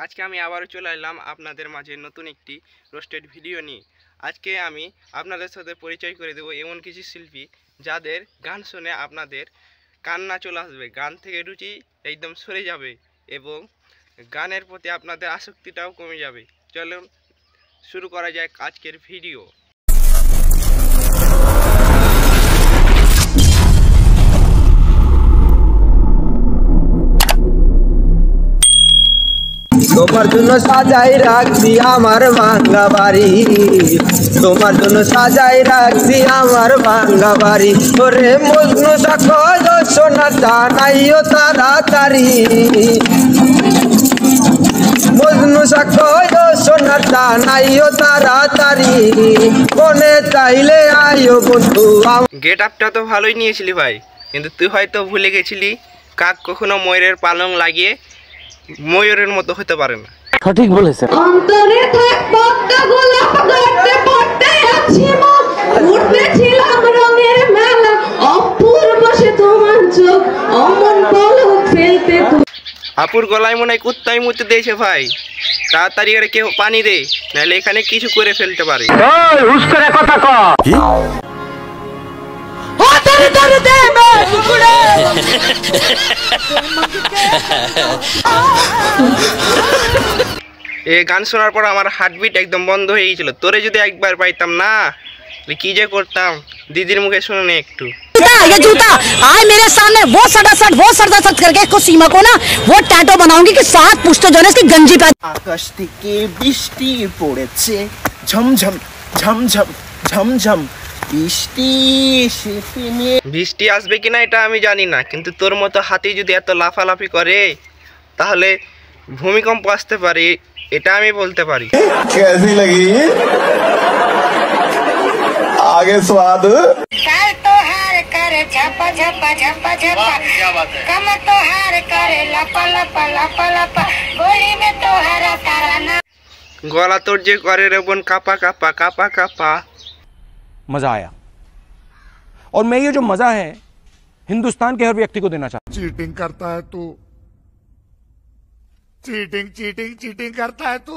আজকে আমি আবারও চলে এলাম আপনাদের মাঝে নতুন একটি রোস্টেড ভিডিও নিয়ে। আজকে আমি আপনাদের সাথে পরিচয় করে দেব এমন কিছু শিল্পী যাদের গান শুনে আপনাদের কান্না চলে আসবে, গান থেকে রুচি একদম সরে যাবে এবং গানের প্রতি আপনাদের আসক্তিটাও কমে যাবে। চলুন শুরু করা যাক আজকের ভিডিও। তোমার জন্য সাজাই রাখছি আমার ভাঙ্গা বাড়ি, তোমার জন্য সাজাই রাখছি আমার ভাঙ্গা বাড়ি। ওরে মজনু সাখো সোনার জানাইও তাড়াতাড়ি, মজনু সাখো সোনার জানাইও তাড়াতাড়ি, কোনে চাইলে আইও বন্ধু। গেট আপটা তো ভালোই নিয়েছিলি ভাই, কিন্তু তুই হয়তো ভুলে গেছিলি কাক কখনো ময়ূরের পালং লাগিয়ে ময়ূরের মতো হতে পারে না। সঠিক বলেছে। অন্তরে থাক পদ্মা গোলাপ গড়তে পড়তে আছি মন, উঠতেছিলাম রঙের মেলা, অপূর্ব সে তোমার চোখ অমন পলক ফেলতে। আপুর গলায় মনে হয় কুত্তাই মুতে দিয়েছে ভাই, তাড়াতাড়ি করে কেউ পানি দে, নাহলে এখানে কিছু করে ফেলতে পারে। এই গান শোনার পর আমার হার্টবিট একদম বন্ধ হয়ে গিয়েছিল। তোরে যদি একবার পাইতাম না কি যে করতাম, দিদির মুখে শুনে একটু। ये जूता आए मेरे सामने वो सटा सट करके इसको सीमा को ना वो टैटो बनाऊंगी कि 7 पुश्ते जो है इसकी गंजी पे। आकाश থেকে বৃষ্টি পড়েছে ঝমঝম ঝমঝম ঝমঝম, বৃষ্টি এসে থেমে। বৃষ্টি আসবে কিনা এটা আমি জানি না, কিন্তু তোর মতো হাতি যদি এত লাফালাফি করে তাহলে ভূমিকম্প আসতে পারে, এটা আমি বলতে পারি। कैसी लगी आगे स्वाद काल तो हार करे झपा झपा झपा झपा, कम तो हार करे लपा लपा लपा लपा, गोली में तो हरा तारा ना। গলা তোর যে করে রে বোন কাপা কাপা কাপা কাপা। मजा आया और मैं ये जो मजा है हिंदुस्तान के हर व्यक्ति को देना चाहता हूं। चीटिंग करता है तू, चीटिंग चीटिंग चीटिंग करता है तू।